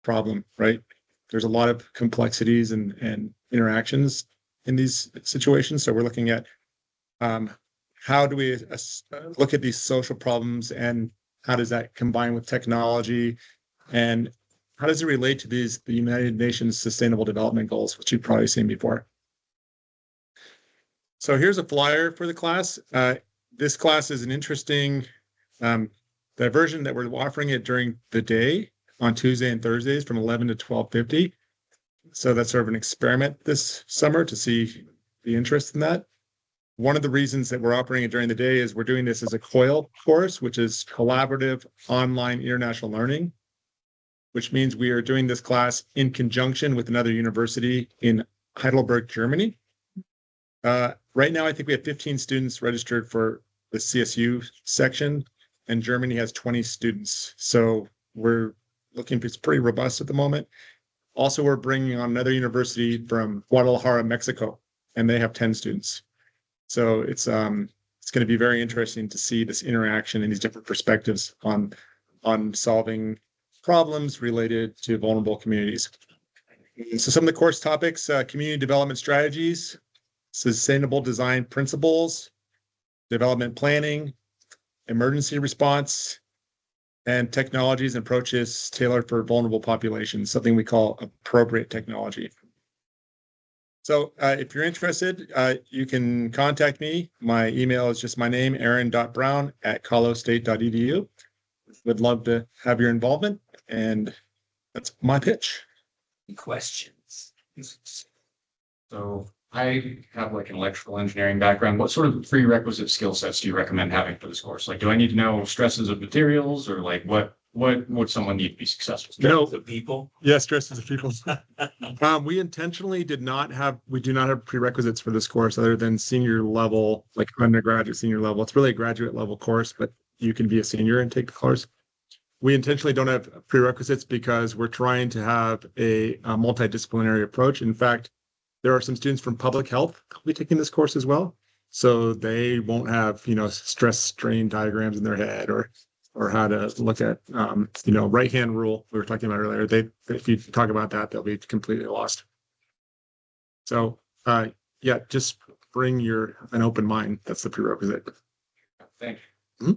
problem, right? There's a lot of complexities and interactions in these situations. So we're looking at how do we look at these social problems, and how does that combine with technology, and how does it relate to the United Nations Sustainable Development Goals, which you've probably seen before. So here's a flyer for the class. This class is an interesting diversion that we're offering it during the day on Tuesday and Thursdays from 11 to 12:50. So that's sort of an experiment this summer to see the interest in that. One of the reasons that we're offering it during the day is we're doing this as a COIL course, which is Collaborative Online International Learning, which means we are doing this class in conjunction with another university in Heidelberg, Germany. Right now, I think we have 15 students registered for the CSU section, and Germany has 20 students. So we're looking, it's pretty robust at the moment. Also, we're bringing on another university from Guadalajara, Mexico, and they have 10 students. So it's going to be very interesting to see this interaction and these different perspectives on solving problems related to vulnerable communities. So some of the course topics: community development strategies, sustainable design principles, development planning, emergency response, and technologies and approaches tailored for vulnerable populations, something we call appropriate technology. So if you're interested, you can contact me. My email is just my name, aaron.brown@colostate.edu. Would love to have your involvement, and that's my pitch. Any questions? So I have like an electrical engineering background. What sort of prerequisite skill sets do you recommend having for this course? Like, do I need to know stresses of materials, or like what would someone need to be successful? No. The people? Yes, stresses of people. We intentionally do not have prerequisites for this course other than senior level, like undergraduate, senior level. It's really a graduate level course, but you can be a senior and take the course. We intentionally don't have prerequisites because we're trying to have a multidisciplinary approach. In fact, there are some students from public health who'll be taking this course as well. So they won't have, stress strain diagrams in their head, or how to look at, right-hand rule we were talking about earlier. If you talk about that, they'll be completely lost. So, yeah, just bring an open mind. That's the prerequisite. Thank you. Mm-hmm.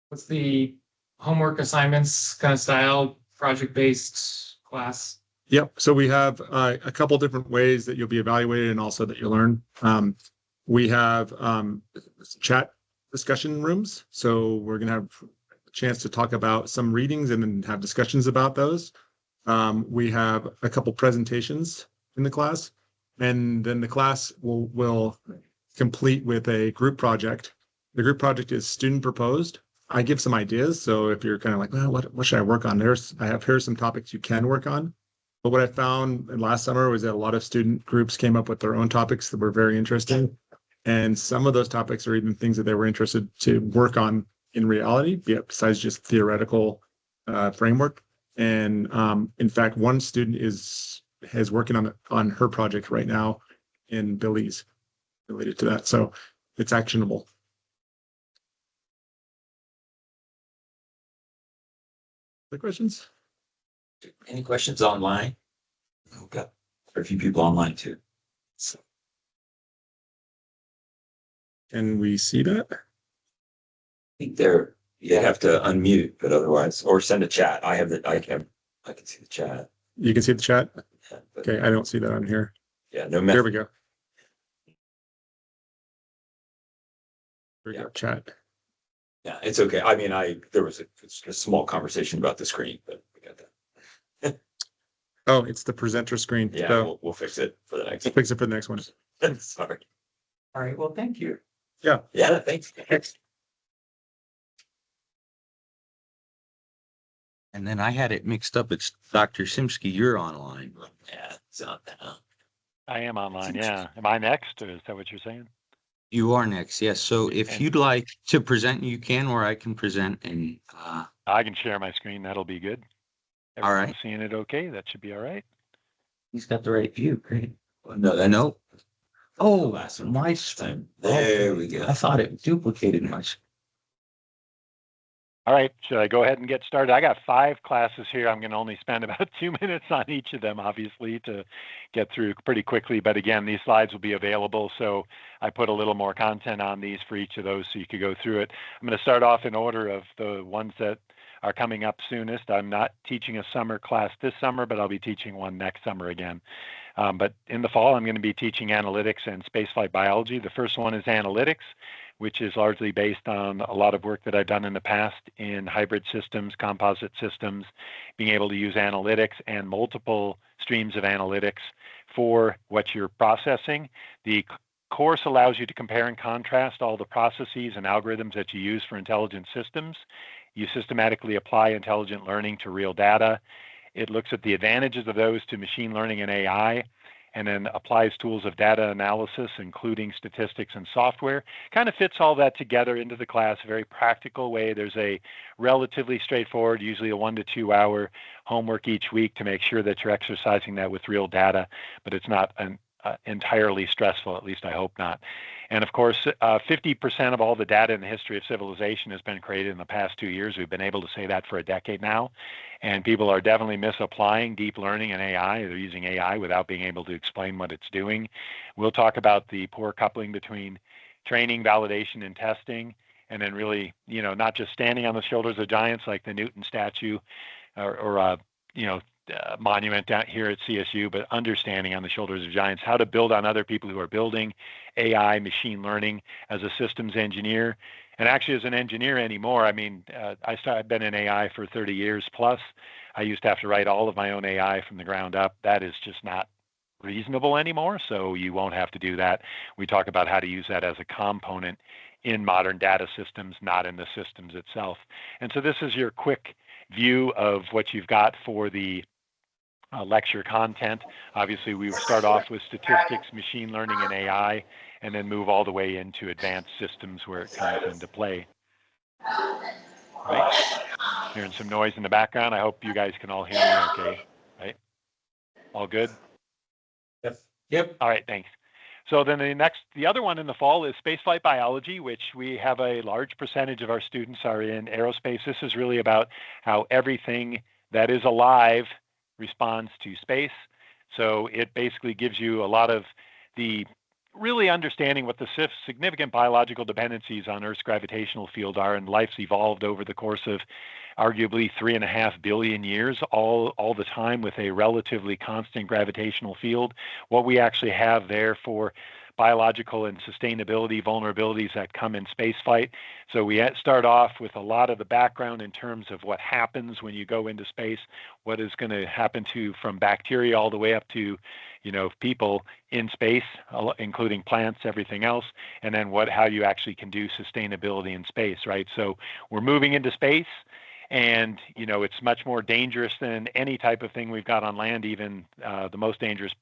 What's the homework assignments kind of style, project-based class? Yep. So we have a couple different ways that you'll be evaluated and also that you'll learn. We have chat discussion rooms. So we're going to have a chance to talk about some readings and then have discussions about those. We have a couple presentations in the class, and then the class will complete with a group project. The group project is student proposed. I give some ideas. So if you're kind of like, well, what should I work on? Here's some topics you can work on. But what I found last summer was that a lot of student groups came up with their own topics that were very interesting. And some of those topics are even things that they were interested to work on in reality, besides just theoretical framework. And in fact, one student is working on her project right now in Belize related to that. So it's actionable. Other questions? Any questions online? We've got a few people online too. So. Can we see that? I think you have to unmute, but otherwise, or send a chat. I can see the chat. You can see the chat? Yeah, okay, I don't see that on here. Yeah, no. There we go. There we go, chat. Yeah, it's okay. I mean, there was a small conversation about the screen, but we got that. Oh, it's the presenter screen. Yeah, so we'll fix it for the next. We'll fix it for the next one. Sorry. All right. Well, thank you. Yeah. Yeah. Thanks. And then I had it mixed up. It's Dr. Simske. You're online. Yeah, it's not that. I am online. Yeah. Am I next, or is that what you're saying? You are next. Yes. So if you'd like to present, you can, or I can present. And I can share my screen. That'll be good. All right. Seeing it okay? That should be all right. He's got the right view. Great. No, no. Oh, last one. my time. There we go. I thought it duplicated my. All right, should I go ahead and get started? I got 5 classes here. I'm going to only spend about 2 minutes on each of them, obviously, to get through pretty quickly. But again, these slides will be available, so I put a little more content on these for each of those so you could go through it. I'm going to start off in order of the ones that are coming up soonest. I'm not teaching a summer class this summer, but I'll be teaching one next summer again. But in the fall, I'm going to be teaching analytics and spaceflight biology. The first one is analytics, which is largely based on a lot of work that I've done in the past in hybrid systems, composite systems, being able to use analytics and multiple streams of analytics for what you're processing. The course allows you to compare and contrast all the processes and algorithms that you use for intelligent systems. You systematically apply intelligent learning to real data. It looks at the advantages of those to machine learning and AI, and then applies tools of data analysis, including statistics and software. Kind of fits all that together into the class, a very practical way. There's a relatively straightforward, usually a 1 to 2 hour homework each week to make sure that you're exercising that with real data, but it's not entirely stressful, at least I hope not. And of course, 50% of all the data in the history of civilization has been created in the past 2 years. We've been able to say that for a decade now. And people are definitely misapplying deep learning and AI. They're using AI without being able to explain what it's doing. We'll talk about the poor coupling between training, validation, and testing, and then really, not just standing on the shoulders of giants like the Newton statue or monument down here at CSU, but understanding on the shoulders of giants how to build on other people who are building AI, machine learning as a systems engineer. And actually as an engineer anymore, I've been in AI for 30 years plus. I used to have to write all of my own AI from the ground up. That is just not reasonable anymore, so you won't have to do that. We talk about how to use that as a component in modern data systems, not in the systems itself. And so this is your quick view of what you've got for the lecture content. Obviously, we start off with statistics, machine learning, and AI, and then move all the way into advanced systems where it comes into play. Right? Hearing some noise in the background. I hope you guys can all hear me okay. Right? All good? Yep. All right, thanks. So then the other one in the fall is spaceflight biology, which we have a large percentage of our students are in aerospace. This is really about how everything that is alive responds to space. So it basically gives you a lot of the really understanding what the significant biological dependencies on Earth's gravitational field are, and life's evolved over the course of arguably 3.5 billion years, all the time with a relatively constant gravitational field. What we actually have there for biological and sustainability vulnerabilities that come in spaceflight. So we start off with a lot of the background in terms of what happens when you go into space, what is going to happen to from bacteria all the way up to, people in space, including plants, everything else, and then how you actually can do sustainability in space, right? So we're moving into space. And, it's much more dangerous than any type of thing we've got on land, even the most dangerous,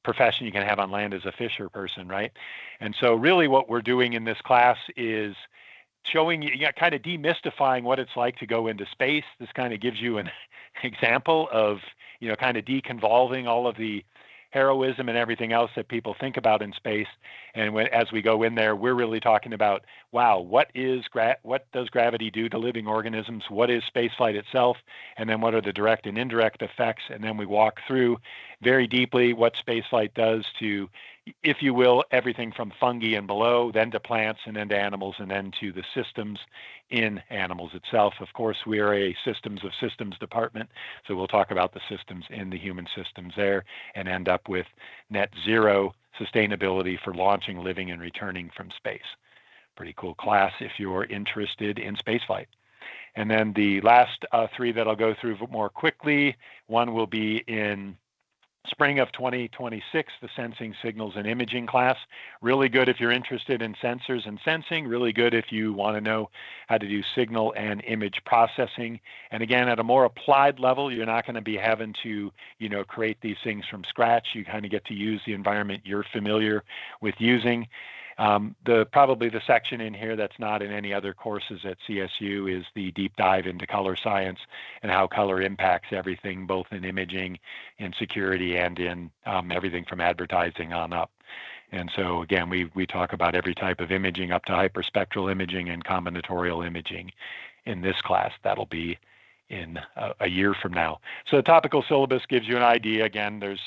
profession you can have on land is a fisher person, right? And so really what we're doing in this class is showing you, kind of demystifying what it's like to go into space. This kind of gives you an example of, kind of deconvolving all of the heroism and everything else that people think about in space. And as we go in there, we're really talking about, wow, what does gravity do to living organisms? What is spaceflight itself? And then what are the direct and indirect effects? And then we walk through very deeply what spaceflight does to, if you will, everything from fungi and below, then to plants, and then to animals, and then to the systems in animals itself. Of course, we are a systems of systems department, so we'll talk about the systems in the human systems there and end up with net zero sustainability for launching, living, and returning from space. Pretty cool class if you're interested in spaceflight. And then the last 3 that I'll go through more quickly, one will be in spring of 2026, the Sensing, Signals, and Imaging class. Really good if you're interested in sensors and sensing. Really good if you want to know how to do signal and image processing. And again, at a more applied level, you're not going to be having to, create these things from scratch. You kind of get to use the environment you're familiar with using. Probably the section in here that's not in any other courses at CSU is the deep dive into color science and how color impacts everything, both in imaging, in security, and in everything from advertising on up. And so again, we talk about every type of imaging up to hyperspectral imaging and combinatorial imaging in this class. That'll be in a year from now. So the topical syllabus gives you an idea. Again, there's,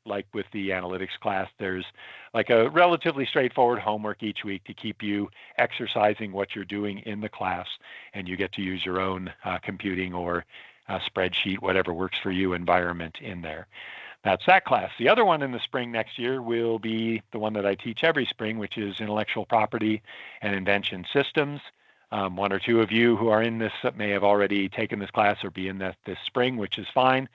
like with the analytics class, there's like a relatively straightforward homework each week to keep you exercising what you're doing in the class, and you get to use your own computing or spreadsheet, whatever works for you, environment in there. That's that class. The other one in the spring next year will be the one that I teach every spring, which is intellectual property and invention systems. One or two of you who are in this may have already taken this class or be in this spring, which is fine.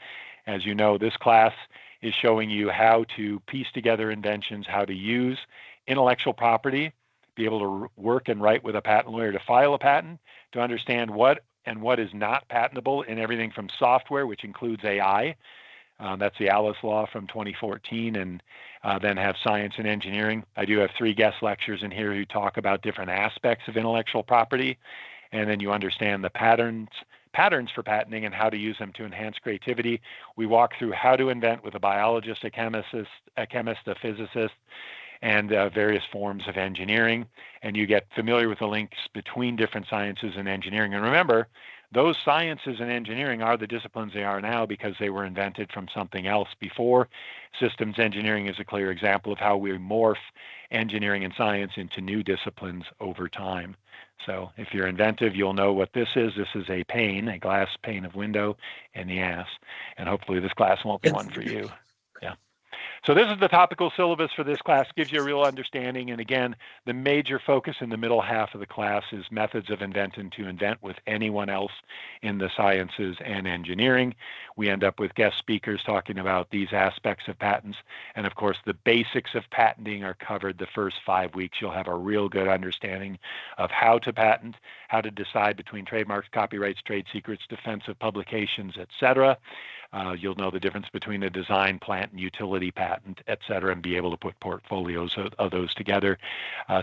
As you know, this class is showing you how to piece together inventions, how to use intellectual property, be able to work and write with a patent lawyer to file a patent, to understand what and what is not patentable in everything from software, which includes AI. That's the Alice Law from 2014, and then have science and engineering. I do have 3 guest lectures in here who talk about different aspects of intellectual property, and then you understand the patterns for patenting and how to use them to enhance creativity. We walk through how to invent with a biologist, a chemist, a physicist, and various forms of engineering, and you get familiar with the links between different sciences and engineering. And remember, those sciences and engineering are the disciplines they are now because they were invented from something else before. Systems engineering is a clear example of how we morph engineering and science into new disciplines over time. So if you're inventive, you'll know what this is. This is a pane, a glass pane of window in the ass. And hopefully this class won't be one for you. Yeah. So this is the topical syllabus for this class, gives you a real understanding. And again, the major focus in the middle half of the class is methods of inventing to invent with anyone else in the sciences and engineering. We end up with guest speakers talking about these aspects of patents. And of course, the basics of patenting are covered the first 5 weeks. You'll have a real good understanding of how to patent, how to decide between trademarks, copyrights, trade secrets, defensive publications, etc. You'll know the difference between a design, plant, and utility patent, et cetera, and be able to put portfolios of those together.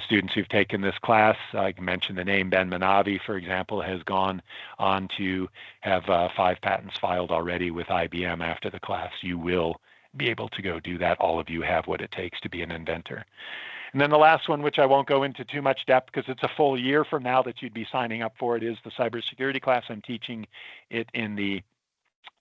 Students who've taken this class, I can mention the name Ben Manavi, for example, has gone on to have 5 patents filed already with IBM after the class. You will be able to go do that. All of you have what it takes to be an inventor. And then the last one, which I won't go into too much depth because it's a full year from now that you'd be signing up for it, is the cybersecurity class. I'm teaching it in the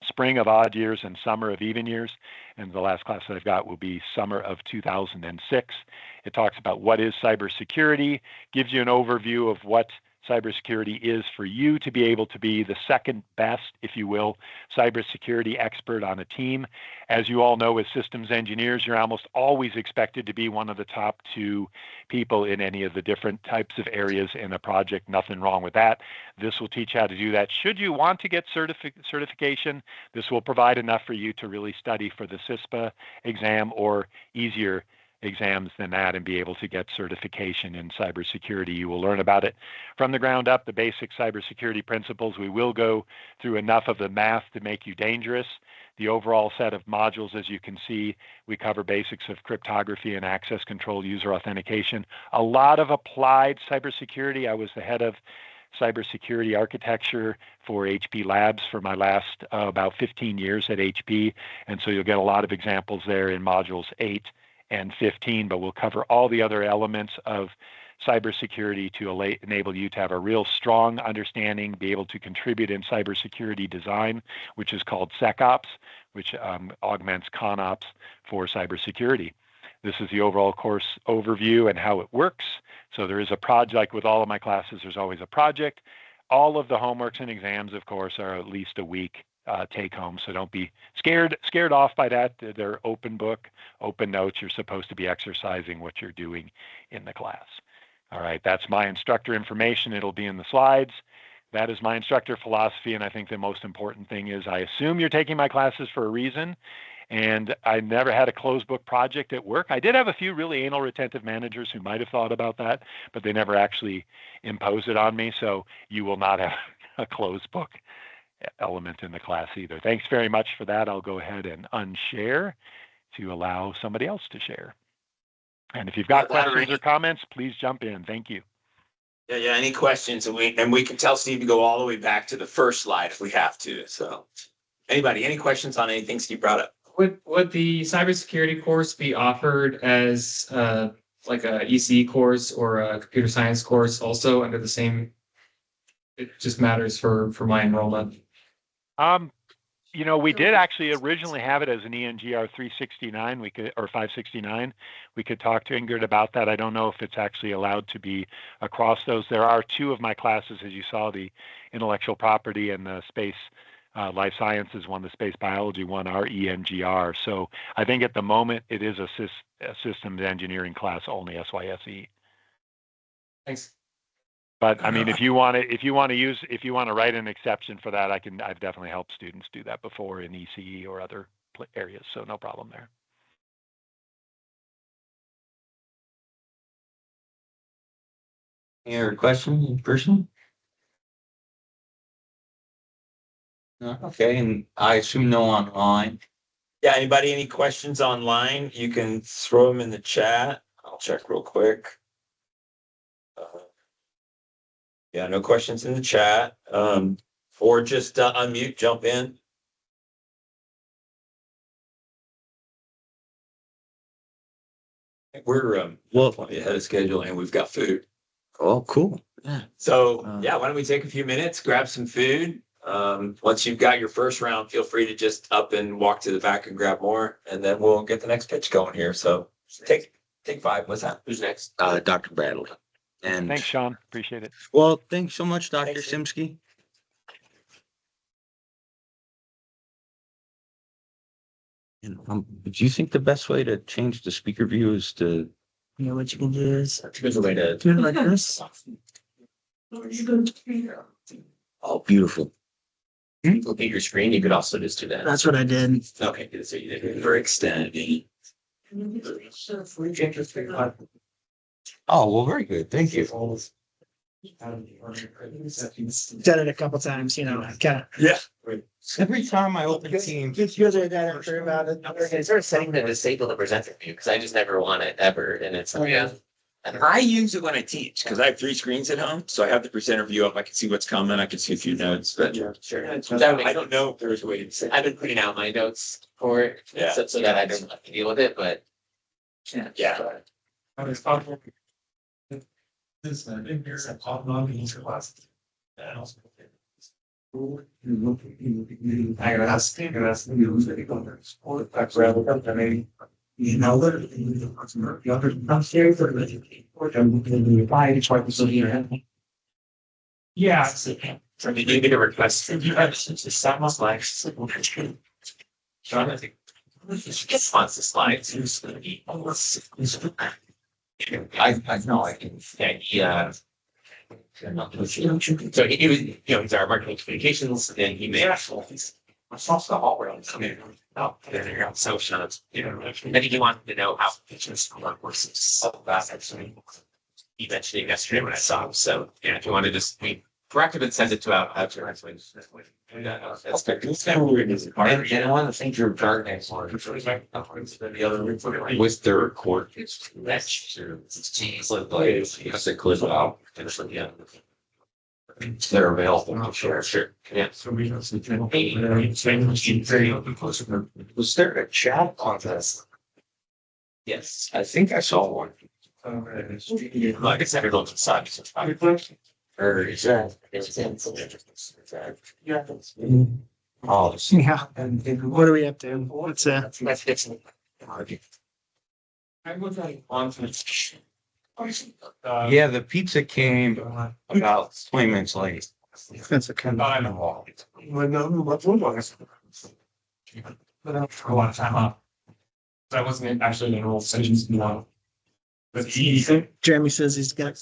spring of odd years and summer of even years. And the last class that I've got will be summer of 2006. It talks about what is cybersecurity, gives you an overview of what cybersecurity is for you to be able to be the second best, if you will, cybersecurity expert on a team. As you all know, as systems engineers, you're almost always expected to be one of the top 2 people in any of the different types of areas in a project. Nothing wrong with that. This will teach how to do that. Should you want to get certification, this will provide enough for you to really study for the CISPA exam or easier exams than that and be able to get certification in cybersecurity. You will learn about it from the ground up, the basic cybersecurity principles. We will go through enough of the math to make you dangerous. The overall set of modules, as you can see, we cover basics of cryptography and access control, user authentication, a lot of applied cybersecurity. I was the head of cybersecurity architecture for HP Labs for my last about 15 years at HP. And so you'll get a lot of examples there in modules 8 and 15, but we'll cover all the other elements of cybersecurity to enable you to have a real strong understanding, be able to contribute in cybersecurity design, which is called SecOps, which augments ConOps for cybersecurity. This is the overall course overview and how it works. So there is a project, like with all of my classes, there's always a project. All of the homeworks and exams, of course, are at least a week take home. So don't be scared off by that. They're open book, open notes. You're supposed to be exercising what you're doing in the class. All right, that's my instructor information. It'll be in the slides. That is my instructor philosophy. And I think the most important thing is I assume you're taking my classes for a reason. And I never had a closed book project at work. I did have a few really anal retentive managers who might have thought about that, but they never actually imposed it on me. So you will not have a closed book element in the class either. Thanks very much for that. I'll go ahead and unshare to allow somebody else to share. And if you've got questions or comments, please jump in. Thank you. Yeah. Any questions? And we can tell Steve to go all the way back to the first slide if we have to. So anybody, any questions on anything Steve brought up? Would the cybersecurity course be offered as like a ECE course or a computer science course also under the same? It just matters for my enrollment. We did actually originally have it as an ENGR 369. We could, or 569. We could talk to Ingrid about that. I don't know if it's actually allowed to be across those. There are two of my classes, as you saw, the intellectual property and the space life sciences one, the space biology one, are ENGR. So I think at the moment it is a systems engineering class only, SYSE. Thanks. But I mean, if you want to write an exception for that, I've definitely helped students do that before in ECE or other areas. So no problem there. Any other questions in person? No? Okay, and I assume no online. Yeah, anybody, any questions online? You can throw them in the chat. I'll check real quick. Yeah, no questions in the chat. Or just unmute, jump in. We're plenty ahead of schedule and we've got food. Oh, cool. Yeah. So yeah, why don't we take a few minutes, grab some food? Once you've got your first round, feel free to just up and walk to the back and grab more, and then we'll get the next pitch going here. So take 5. What's that? Who's next? Dr. Bradley. And thanks, Sean. Appreciate it. well, thanks so much, Dr. Thanks, Simske. And do you think the best way to change the speaker view is to? You know what you can do is There's a way to do it like this. Oh, beautiful. look at your screen. You could also just do that. That's what I did. Okay, so you did for extending. Oh, well, very good. Thank you. Done it a couple times, kind of. Yeah. Every time I open Teams. Usually I got it about it. Is there a setting to disable the presenter view? Because I just never want it ever, and it's I use it when I teach because I have 3 screens at home. So I have the presenter view up. I can see what's coming. I can see a few notes, but sure. I don't know if there's a way to say. I've been putting out my notes for it, Yeah. so that I don't have to deal with it. But Yeah. yeah, so did you get a request? You have to sounds like Sean, I think response to slides. I know I can. Yeah, so he was, he's our marketing communications, and he made myself the hall around. So shots, and he wanted to know how pictures works. So that's he mentioned it yesterday when I saw him. So yeah, if you want to just proactive and send it to our that's that's good. And one of the things you're targeting for the other was the record. They're available. Sure. Yeah. Was there a chat on this? Yes, I think I saw one. Like I said, it looks inside. Or is that? Oh, Yeah. What are we up to? What's I would like on Yeah, the pizza came about 20 minutes late. that's a kind I know. But for a lot of time up. That wasn't actually an old sessions, But he Jeremy says he's got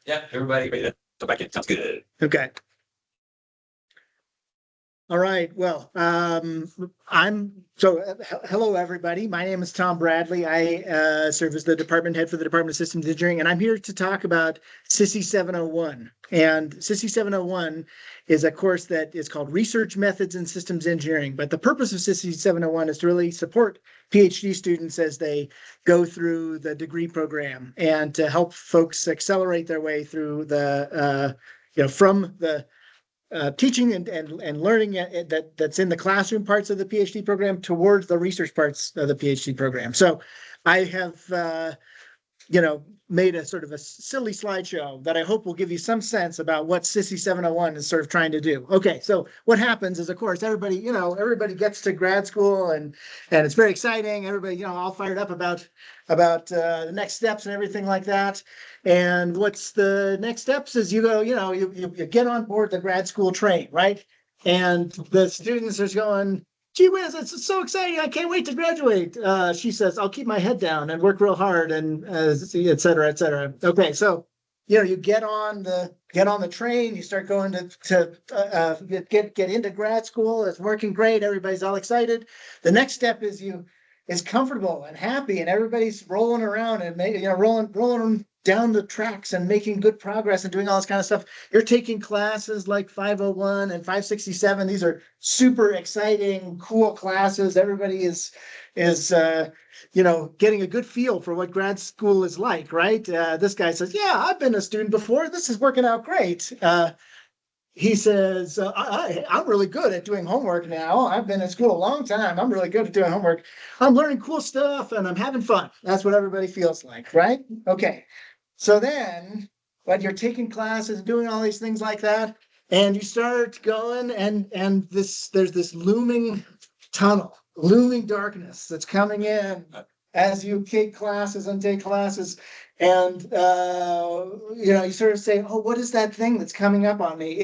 Yeah, everybody, ready to go back in. Sounds good. Okay. All right. Well, hello, everybody. My name is Tom Bradley. I serve as the department head for the Department of Systems Engineering, and I'm here to talk about SISI 701. And SISI 701 is a course that is called Research Methods in Systems Engineering. But the purpose of SISI 701 is to really support PhD students as they go through the degree program and to help folks accelerate their way through the, from the teaching and learning that's in the classroom parts of the PhD program towards the research parts of the PhD program. So I have, made a sort of a silly slideshow that I hope will give you some sense about what SISI 701 is sort of trying to do. Okay, so what happens is, of course, everybody gets to grad school and it's very exciting. Everybody, all fired up about the next steps and everything like that. And what's the next steps is you go, you get on board the grad school train, right? And the students are going, gee whiz, it's so exciting. I can't wait to graduate. She says, I'll keep my head down and work real hard and et cetera, et cetera. Okay, so, you get on the train, you start going to get into grad school. It's working great. Everybody's all excited. The next step is comfortable and happy and everybody's rolling around and rolling down the tracks and making good progress and doing all this kind of stuff. You're taking classes like 501 and 567. These are super exciting, cool classes. Everybody is getting a good feel for what grad school is like, right? This guy says, yeah, I've been a student before. This is working out great. He says, I'm really good at doing homework now. I've been in school a long time. I'm really good at doing homework. I'm learning cool stuff and I'm having fun. That's what everybody feels like, right? Okay. So then when you're taking classes and doing all these things like that, and you start going and there's this looming tunnel, looming darkness that's coming in as you take classes. And you sort of say, oh, what is that thing that's coming up on me?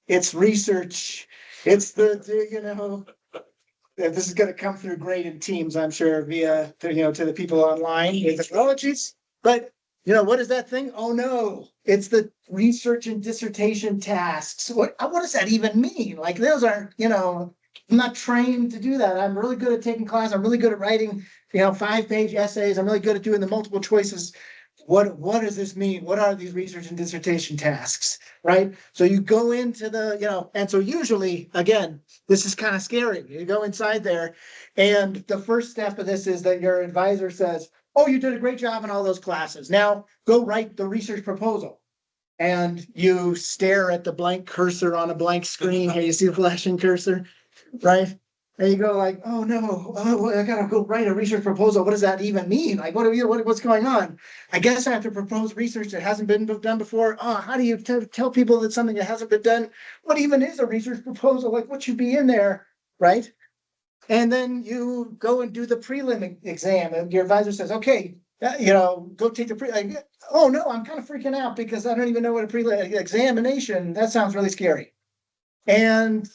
It's research. It's this is going to come through great in Teams, I'm sure, via to the people online with technologies. But what is that thing? Oh no, it's the research and dissertation tasks. What does that even mean? Like those aren't, I'm not trained to do that. I'm really good at taking class. I'm really good at writing, 5-page essays. I'm really good at doing the multiple choices. What does this mean? What are these research and dissertation tasks, right? So you go into and so usually, again, this is kind of scary. You go inside there, and the first step of this is that your advisor says, oh, you did a great job in all those classes. Now go write the research proposal. And you stare at the blank cursor on a blank screen. Here you see the flashing cursor, right? And you go like, oh no, I gotta go write a research proposal. What does that even mean? Like, what's going on? I guess I have to propose research that hasn't been done before. Oh, how do you tell people that something that hasn't been done? What even is a research proposal? Like, what should be in there, right? And then you go and do the prelim exam, and your advisor says, okay, go take the prelim. Oh no, I'm kind of freaking out because I don't even know what a prelim examination. That sounds really scary. And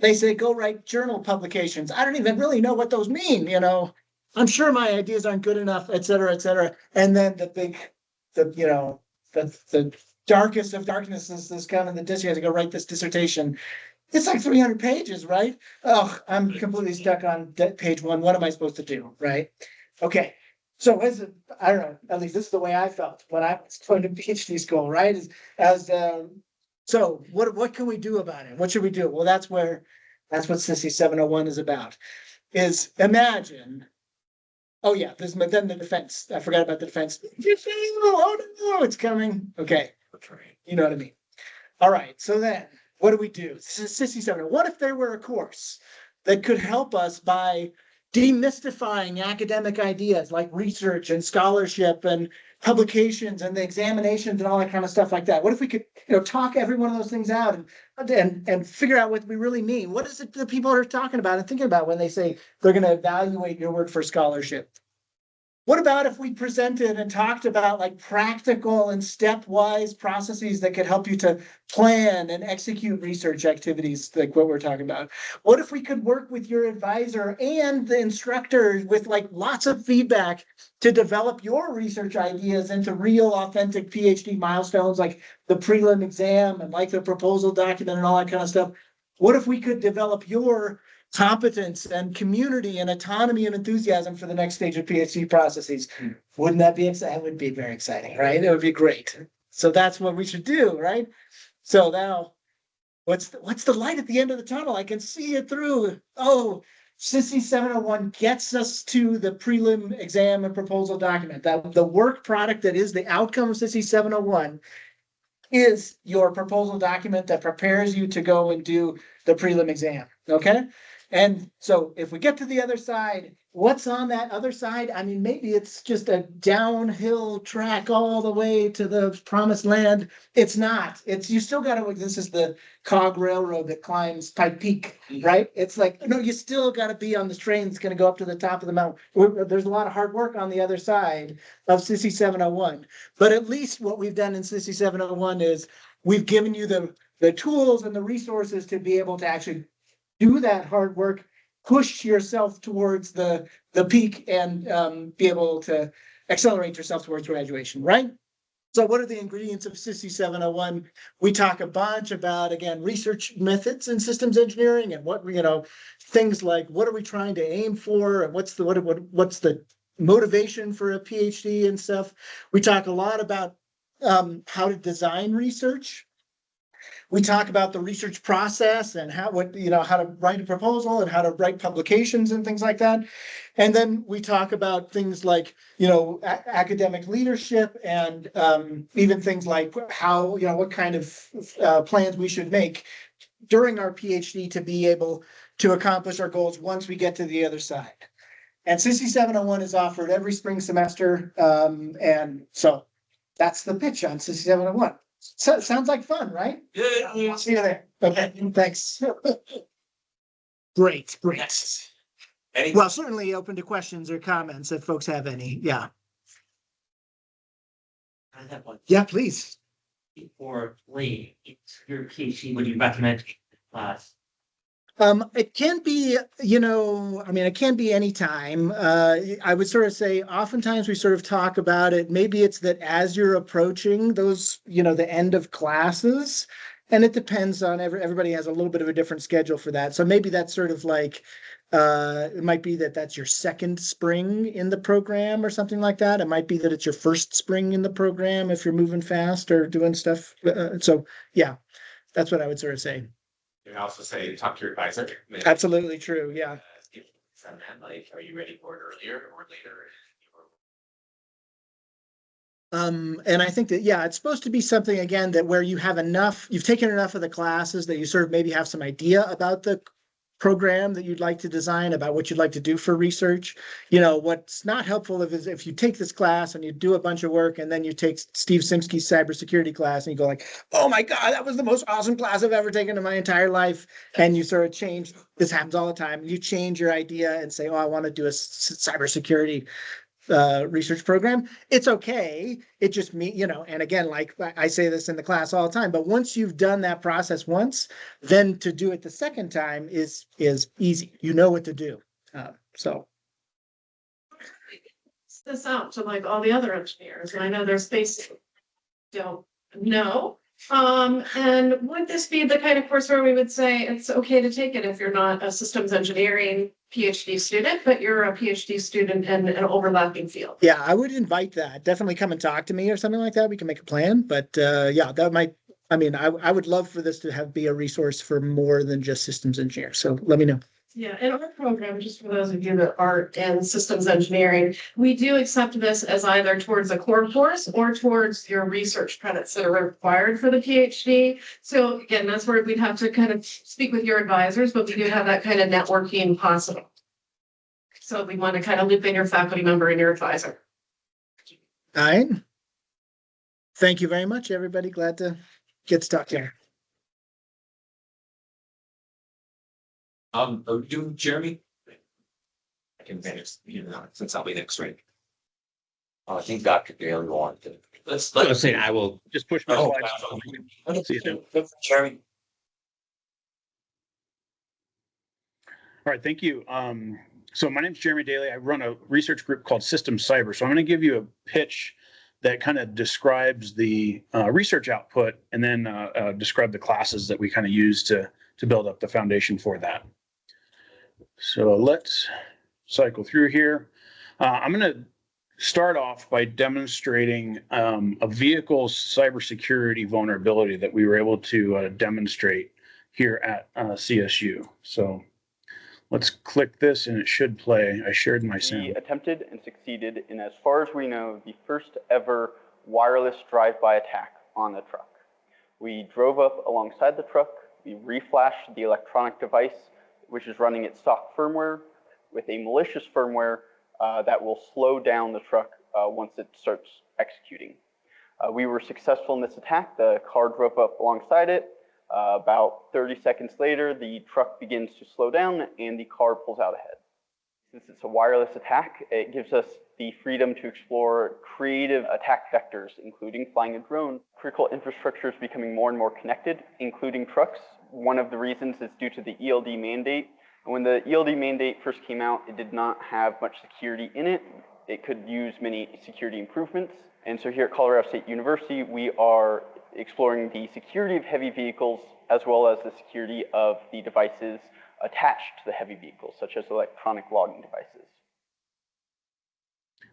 they say, go write journal publications. I don't even really know what those mean. I'm sure my ideas aren't good enough, et cetera, et cetera. And then the darkest of darknesses is coming. The dissertation. You have to go write this dissertation. It's like 300 pages, right? Oh, I'm completely stuck on page 1. What am I supposed to do, right? Okay. So I don't know, at least this is the way I felt when I was going to PhD school, right? So what can we do about it? What should we do? Well, that's what SISI 701 is about. Is imagine, oh yeah, then the defense. I forgot about the defense. Oh no, it's coming. Okay. You know what I mean? All right. So then what do we do? This is SISI 701. What if there were a course that could help us by demystifying academic ideas like research and scholarship and publications and the examinations and all that kind of stuff like that? What if we could, talk every one of those things out and figure out what we really mean? What is it that people are talking about and thinking about when they say they're going to evaluate your work for scholarship? What about if we presented and talked about like practical and stepwise processes that could help you to plan and execute research activities like what we're talking about? What if we could work with your advisor and the instructor with like lots of feedback to develop your research ideas into real authentic PhD milestones like the prelim exam and like the proposal document and all that kind of stuff? What if we could develop your competence and community and autonomy and enthusiasm for the next stage of PhD processes? Wouldn't that be exciting? It would be very exciting, right? It would be great. So that's what we should do, right? So now, what's the light at the end of the tunnel? I can see it through. Oh, SISI 701 gets us to the prelim exam and proposal document. That the work product that is the outcome of SISI 701 is your proposal document that prepares you to go and do the prelim exam. Okay. And so if we get to the other side, what's on that other side? I mean, maybe it's just a downhill track all the way to the promised land. It's not. It's you still got to, this is the cog railroad that climbs Pike Peak, right? It's like, no, you still got to be on this train that's going to go up to the top of the mountain. There's a lot of hard work on the other side of SISI 701. But at least what we've done in SISI 701 is we've given you the tools and the resources to be able to actually do that hard work, push yourself towards the peak and be able to accelerate yourself towards graduation, right? So what are the ingredients of SISI 701? We talk a bunch about, again, research methods in systems engineering and what, things like what are we trying to aim for and what's the motivation for a PhD and stuff. We talk a lot about how to design research. We talk about the research process and how to write a proposal and how to write publications and things like that. And then we talk about things like, academic leadership and even things like how, what kind of plans we should make during our PhD to be able to accomplish our goals once we get to the other side. And SISI 701 is offered every spring semester. And so that's the pitch on SISI 701. So it sounds like fun, right? Yeah. See you there. Okay, thanks. Great. Well, certainly open to questions or comments if folks have any. Yeah. I have one. Yeah, please. For Lee, your PhD, would you recommend class? It can be, it can be any time. I would sort of say oftentimes we sort of talk about it. Maybe it's that as you're approaching those, the end of classes, and it depends on everybody has a little bit of a different schedule for that. So maybe that's sort of like, it might be that that's your second spring in the program or something like that. It might be that it's your first spring in the program if you're moving fast or doing stuff. So yeah, that's what I would sort of say. You can also say, talk to your advisor. Absolutely true. Yeah. Like, are you ready for it earlier or later? And I think that, it's supposed to be something again that where you have enough, you've taken enough of the classes that you sort of maybe have some idea about the program that you'd like to design, about what you'd like to do for research. What's not helpful is if you take this class and you do a bunch of work and then you take Steve Simske's cybersecurity class and you go like, oh my God, that was the most awesome class I've ever taken in my entire life. And you sort of change, this happens all the time. You change your idea and say, oh, I want to do a cybersecurity research program. It's okay. It just and again, like I say this in the class all the time, but once you've done that process once, then to do it the second time is easy. You know what to do. So. This out to like all the other engineers, and I know there's space don't know. And would this be the kind of course where we would say it's okay to take it if you're not a systems engineering PhD student, but you're a PhD student in an overlapping field? Yeah, I would invite that. Definitely come and talk to me or something like that. We can make a plan. But that might, I would love for this to be a resource for more than just systems engineers. So let me know. Yeah, in our program, just for those of you that are in systems engineering, we do accept this as either towards a core course or towards your research credits that are required for the PhD. So again, that's where we'd have to kind of speak with your advisors, but we do have that kind of networking possible. So we want to kind of loop in your faculty member and your advisor. All right. Thank you very much, everybody. Glad to get to talk to you. Do Jeremy? I can manage, since I'll be next, right? Oh, I think Dr. Daly wanted to. I was saying I will just push my Oh, slides. See you soon. Jeremy. All right, thank you. So my name is Jeremy Daly. I run a research group called Systems Cyber. So I'm going to give you a pitch that kind of describes the research output and then describe the classes that we kind of use to build up the foundation for that. So let's cycle through here. I'm going to start off by demonstrating a vehicle cybersecurity vulnerability that we were able to demonstrate here at CSU. So let's click this and it should play. I shared my sound. We attempted and succeeded in, as far as we know, the first ever wireless drive-by attack on the truck. We drove up alongside the truck, we reflashed the electronic device, which is running its stock firmware, with a malicious firmware that will slow down the truck once it starts executing. We were successful in this attack. The car drove up alongside it. About 30 seconds later, the truck begins to slow down and the car pulls out ahead. Since it's a wireless attack, it gives us the freedom to explore creative attack vectors, including flying a drone. Critical infrastructure is becoming more and more connected, including trucks. One of the reasons is due to the ELD mandate. And when the ELD mandate first came out, it did not have much security in it. It could use many security improvements. And so here at Colorado State University, we are exploring the security of heavy vehicles as well as the security of the devices attached to the heavy vehicles, such as electronic logging devices.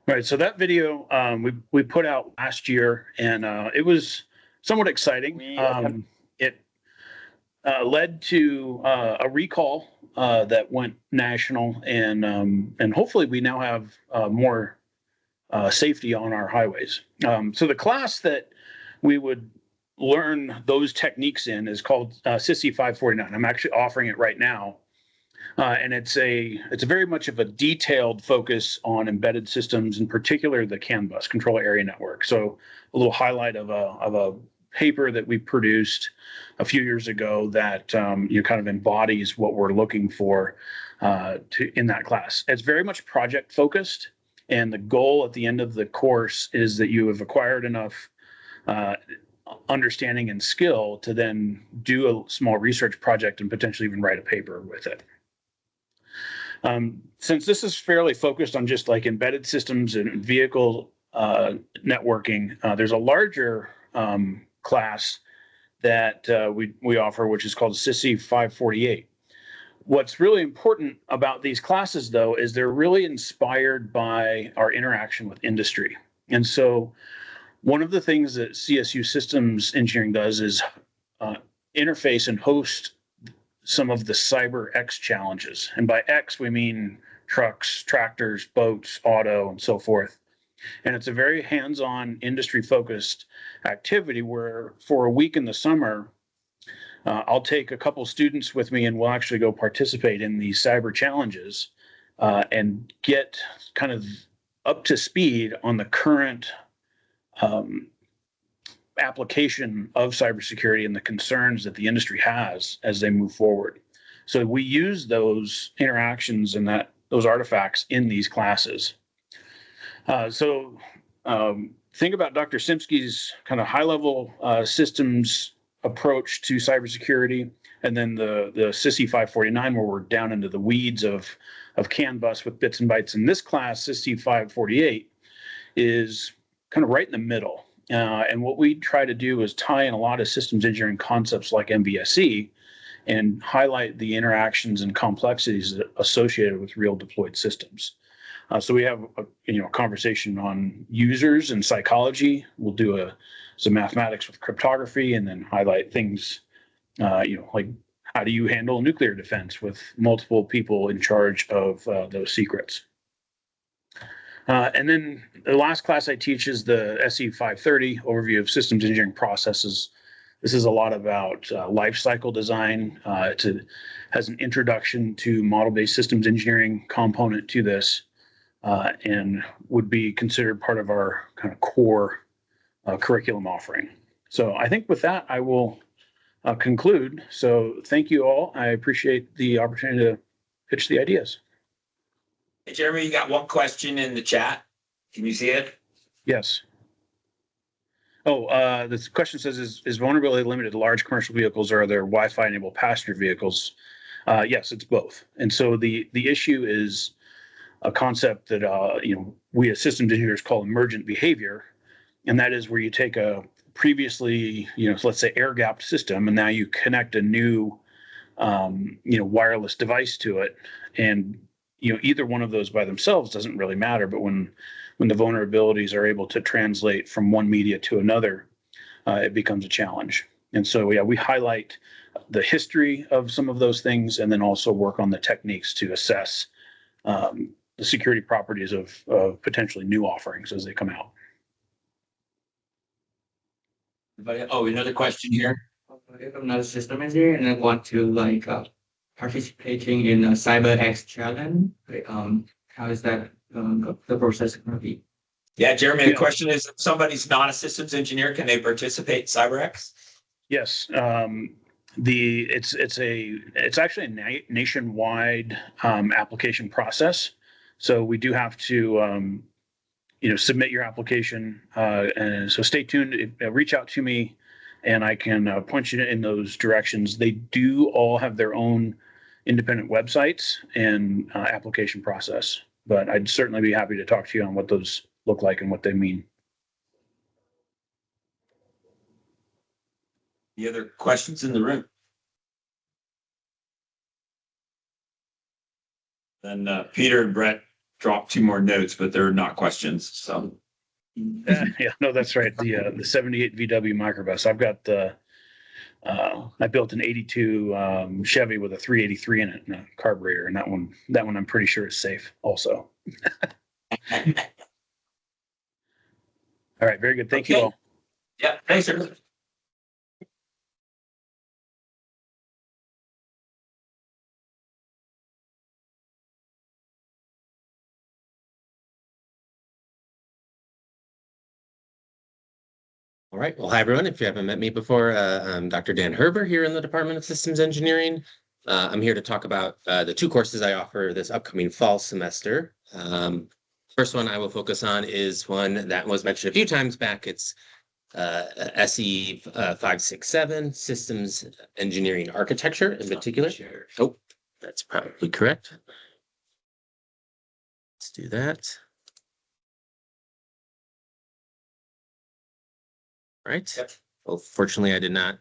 Right, so that video we put out last year, and it was somewhat exciting. It led to a recall that went national, and hopefully we now have more safety on our highways. So the class that we would learn those techniques in is called CISC 549. I'm actually offering it right now. And it's very much of a detailed focus on embedded systems, in particular the CAN bus, control area network. So a little highlight of a paper that we produced a few years ago that kind of embodies what we're looking for in that class. It's very much project focused, and the goal at the end of the course is that you have acquired enough understanding and skill to then do a small research project and potentially even write a paper with it. Since this is fairly focused on just like embedded systems and vehicle networking, there's a larger class that we offer, which is called CISC 548. What's really important about these classes, though, is they're really inspired by our interaction with industry. And so one of the things that CSU Systems Engineering does is interface and host some of the cyber X challenges. And by X, we mean trucks, tractors, boats, auto, and so forth. And it's a very hands-on, industry-focused activity where for a week in the summer, I'll take a couple students with me and we'll actually go participate in these cyber challenges and get kind of up to speed on the current application of cybersecurity and the concerns that the industry has as they move forward. So we use those interactions and those artifacts in these classes. Think about Dr. Simske's kind of high-level systems approach to cybersecurity, and then the CISC 549, where we're down into the weeds of CAN bus with bits and bytes. In this class, CISC 548 is kind of right in the middle. And what we try to do is tie in a lot of systems engineering concepts like MBSE and highlight the interactions and complexities associated with real deployed systems. So we have a conversation on users and psychology. We'll do some mathematics with cryptography, and then highlight things, like how do you handle nuclear defense with multiple people in charge of those secrets. And then the last class I teach is the SE 530 overview of systems engineering processes. This is a lot about life cycle design. It has an introduction to model-based systems engineering component to this, and would be considered part of our kind of core curriculum offering. So I think with that, I will conclude. So thank you all. I appreciate the opportunity to pitch the ideas. Hey, Jeremy, you got one question in the chat. Can you see it? Yes. Oh, this question says, is vulnerability limited to large commercial vehicles, or are there Wi-Fi enabled passenger vehicles? Yes, it's both. And so the issue is a concept that we as systems engineers call emergent behavior, and that is where you take a previously so let's say air gapped system, and now you connect a new wireless device to it, and either one of those by themselves doesn't really matter, but when the vulnerabilities are able to translate from one media to another, it becomes a challenge. And so, yeah, we highlight the history of some of those things, and then also work on the techniques to assess the security properties of potentially new offerings as they come out. Oh, another question here. If I'm not a system engineer and I want to participating in a CyberX challenge, how is that the process going to be? Yeah, Jeremy, the question is, if somebody's not a systems engineer, can they participate in CyberX? Yes. It's actually a nationwide application process. So we do have to submit your application, and so stay tuned. Reach out to me, and I can point you in those directions. They do all have their own independent websites and application process, but I'd certainly be happy to talk to you on what those look like and what they mean. Any other questions in the room? Then Peter and Brett dropped 2 more notes, but they're not questions. So yeah, no, that's right. The 78 VW microbus. I've got I built an 82 Chevy with a 383 in it and a carburetor, and that one I'm pretty sure is safe also. All right, very good. Thank you all. Yeah, thanks, everybody. All right. Well, hi, everyone. If you haven't met me before, I'm Dr. Dan Herber here in the Department of Systems Engineering. I'm here to talk about the 2 courses I offer this upcoming fall semester. First one I will focus on is one that was mentioned a few times back. It's SE 567, Systems Engineering Architecture in particular. Oh, that's probably correct. Let's do that. Right. Yep. Well, fortunately, I did not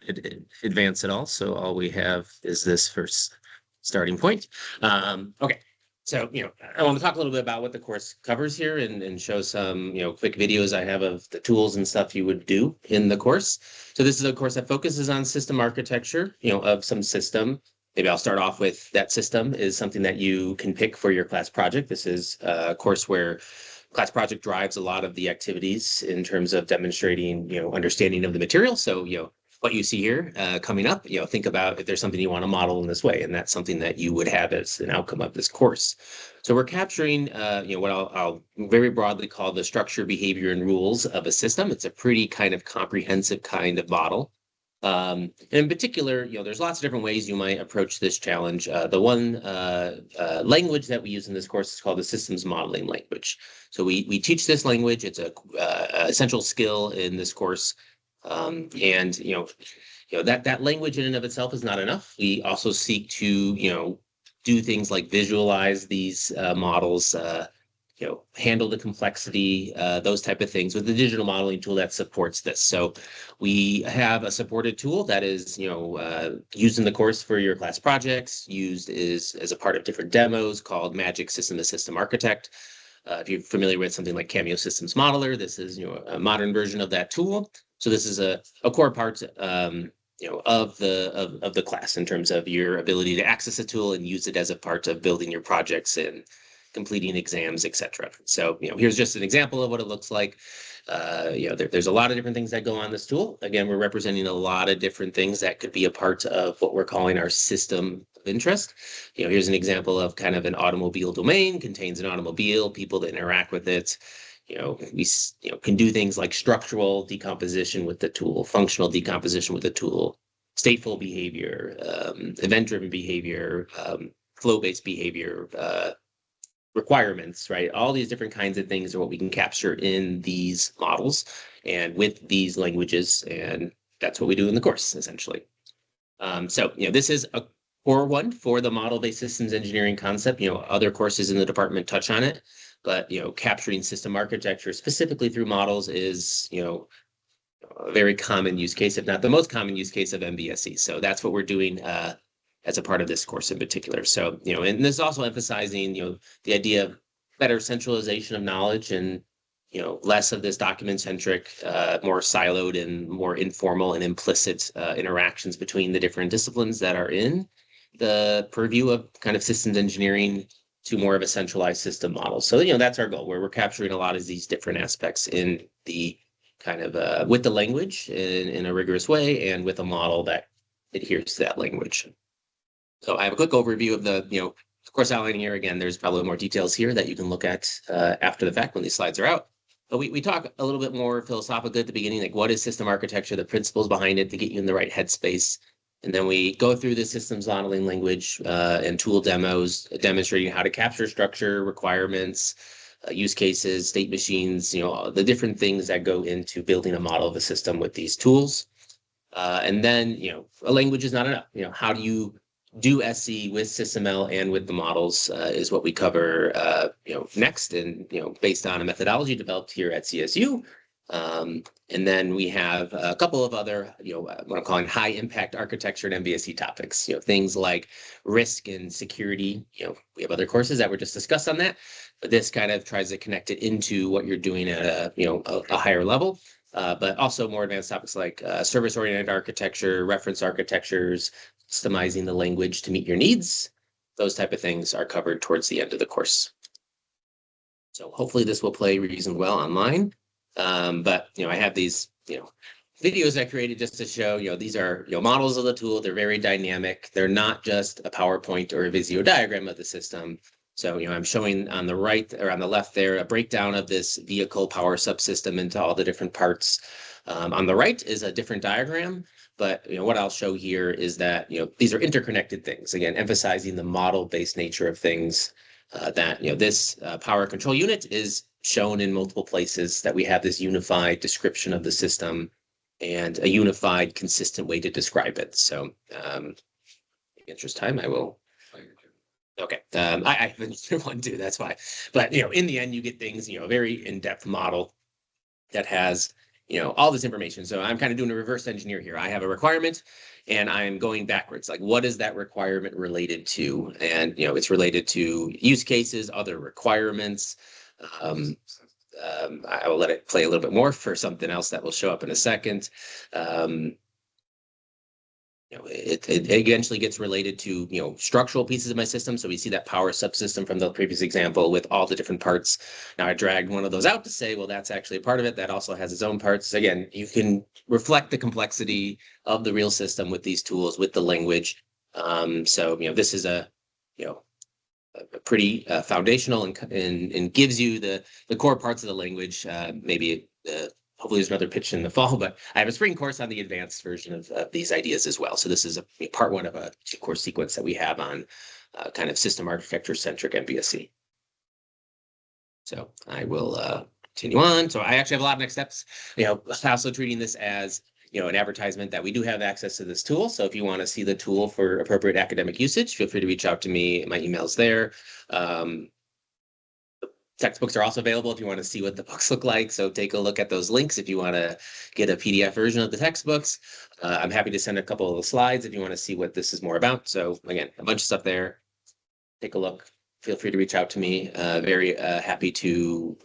advance at all. So all we have is this first starting point. Okay. So, I want to talk a little bit about what the course covers here and show some, quick videos I have of the tools and stuff you would do in the course. So this is a course that focuses on system architecture, of some system. Maybe I'll start off with that system is something that you can pick for your class project. This is a course where class project drives a lot of the activities in terms of demonstrating, understanding of the material. So, what you see here coming up, think about if there's something you want to model in this way, and that's something that you would have as an outcome of this course. So we're capturing, what I'll very broadly call the structure, behavior, and rules of a system. It's a pretty kind of comprehensive kind of model. And in particular, there's lots of different ways you might approach this challenge. The one language that we use in this course is called the systems modeling language. So we teach this language. It's a essential skill in this course. And that language in and of itself is not enough. We also seek to do things like visualize these models, handle the complexity, those type of things with the digital modeling tool that supports this. So we have a supported tool that is, used in the course for your class projects, used as a part of different demos called Magic System to System Architect. If you're familiar with something like Cameo Systems Modeler, this is, a modern version of that tool. So this is a core part, of the class in terms of your ability to access a tool and use it as a part of building your projects and completing exams, etc. So, here's just an example of what it looks like. There's a lot of different things that go on this tool. Again, we're representing a lot of different things that could be a part of what we're calling our system of interest. Here's an example of kind of an automobile domain, contains an automobile, people that interact with it. We can do things like structural decomposition with the tool, functional decomposition with the tool, stateful behavior, event-driven behavior, flow-based behavior, requirements, right? All these different kinds of things are what we can capture in these models and with these languages, and that's what we do in the course, essentially. So, this is a core one for the model-based systems engineering concept. Other courses in the department touch on it, but, capturing system architecture specifically through models is, a very common use case, if not the most common use case of MBSE. So that's what we're doing as a part of this course in particular. So, and this is also emphasizing, the idea of better centralization of knowledge and, less of this document-centric, more siloed and more informal and implicit interactions between the different disciplines that are in the purview of kind of systems engineering to more of a centralized system model. So, that's our goal, where we're capturing a lot of these different aspects in the kind of with the language in a rigorous way and with a model that adheres to that language. So I have a quick overview of the, course outline here. Again, there's probably more details here that you can look at after the fact when these slides are out. But we talk a little bit more philosophically at the beginning, like what is system architecture, the principles behind it to get you in the right headspace. And then we go through the systems modeling language and tool demos, demonstrating how to capture structure, requirements, use cases, state machines, the different things that go into building a model of a system with these tools. And then, a language is not enough. How do you do SC with SysML and with the models is what we cover, next, and, based on a methodology developed here at CSU. And then we have a couple of other, what I'm calling high impact architecture and MBSE topics, things like risk and security. We have other courses that were just discussed on that, but this kind of tries to connect it into what you're doing at a higher level. But also more advanced topics like service-oriented architecture, reference architectures, customizing the language to meet your needs. Those type of things are covered towards the end of the course. So hopefully this will play reasonably well online. But, I have these, videos I created just to show, these are, models of the tool. They're very dynamic. They're not just a PowerPoint or a Visio diagram of the system. So, I'm showing on the right or on the left there a breakdown of this vehicle power subsystem into all the different parts. On the right is a different diagram, but what I'll show here is that these are interconnected things. Again, emphasizing the model-based nature of things. That this power control unit is shown in multiple places. That we have this unified description of the system and a unified, consistent way to describe it. So, in the interest of time, I will. Okay, I have one too, that's why. But, in the end, you get things, a very in-depth model that has, all this information. So I'm kind of doing a reverse engineer here. I have a requirement and I'm going backwards. Like, what is that requirement related to? And, it's related to use cases, other requirements. I will let it play a little bit more for something else that will show up in a second. It eventually gets related to, structural pieces of my system. So we see that power subsystem from the previous example with all the different parts. Now I dragged one of those out to say, well, that's actually a part of it. That also has its own parts. Again, you can reflect the complexity of the real system with these tools, with the language. So, this is a pretty foundational and gives you the core parts of the language. Maybe hopefully there's another pitch in the fall, but I have a spring course on the advanced version of these ideas as well. So this is a part one of a course sequence that we have on kind of system architecture centric MBSE. So I will continue on. So I actually have a lot of next steps. Also treating this as an advertisement that we do have access to this tool. So if you want to see the tool for appropriate academic usage, feel free to reach out to me. My email's there. Textbooks are also available if you want to see what the books look like. So take a look at those links if you want to get a PDF version of the textbooks. I'm happy to send a couple of the slides if you want to see what this is more about. So again, a bunch of stuff there. Take a look. Feel free to reach out to me. Very happy to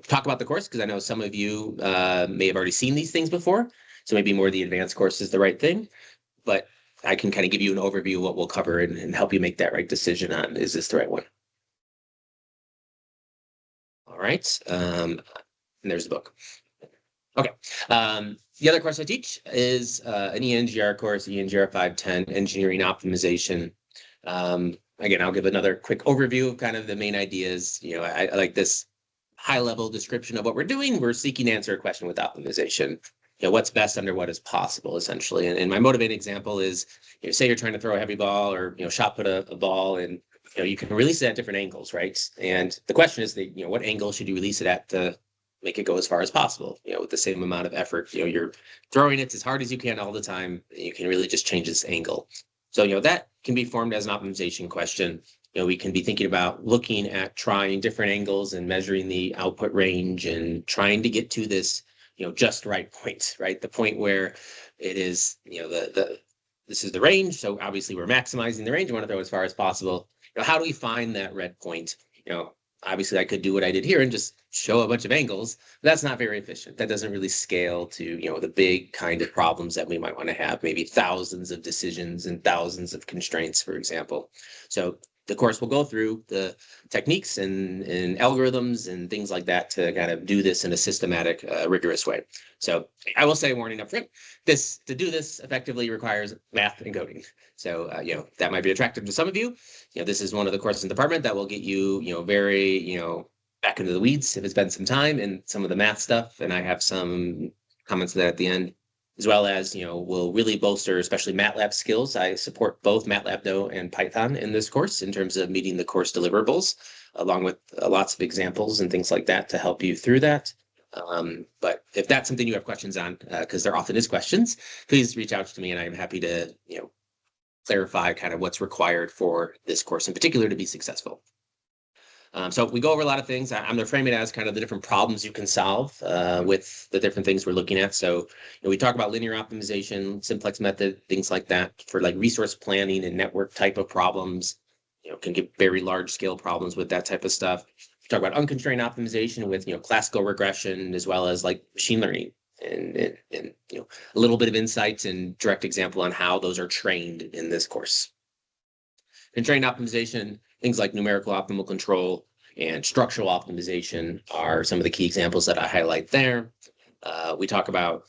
talk about the course, because I know some of you may have already seen these things before. So maybe more the advanced course is the right thing. But I can kind of give you an overview of what we'll cover and help you make that right decision on, is this the right one? All right, and there's the book. Okay, the other course I teach is an ENGR course, ENGR 510, Engineering Optimization. Again, I'll give another quick overview of kind of the main ideas. I like this high-level description of what we're doing. We're seeking to answer a question with optimization. What's best under what is possible, essentially. And my motivating example is, say you're trying to throw a heavy ball or, shot put a ball, and you can release it at different angles, right? And the question is that, what angle should you release it at to make it go as far as possible, with the same amount of effort. You're throwing it as hard as you can all the time. And you can really just change this angle. So, that can be formed as an optimization question. We can be thinking about looking at trying different angles and measuring the output range and trying to get to this, just right point, right? The point where it is, this is the range. So obviously we're maximizing the range. We want to throw as far as possible. How do we find that red point? Obviously I could do what I did here and just show a bunch of angles. But that's not very efficient. That doesn't really scale to, the big kind of problems that we might want to have, maybe thousands of decisions and thousands of constraints, for example. So the course will go through the techniques and algorithms and things like that to kind of do this in a systematic, rigorous way. So I will say, warning up front, to do this effectively requires math and coding. So, that might be attractive to some of you. This is one of the courses in the department that will get you, very, back into the weeds if it's been some time and some of the math stuff. And I have some comments to that at the end, as well as, will really bolster, especially MATLAB skills. I support both MATLAB Go and Python in this course in terms of meeting the course deliverables, along with lots of examples and things like that to help you through that. But if that's something you have questions on, because there often is questions, please reach out to me and I'm happy to, clarify kind of what's required for this course in particular to be successful. So we go over a lot of things. I'm going to frame it as kind of the different problems you can solve with the different things we're looking at. So we talk about linear optimization, simplex method, things like that for like resource planning and network type of problems. Can get very large scale problems with that type of stuff. We talk about unconstrained optimization with classical regression as well as like machine learning and a little bit of insight and direct example on how those are trained in this course. Constrained optimization, things like numerical optimal control and structural optimization are some of the key examples that I highlight there. We talk about,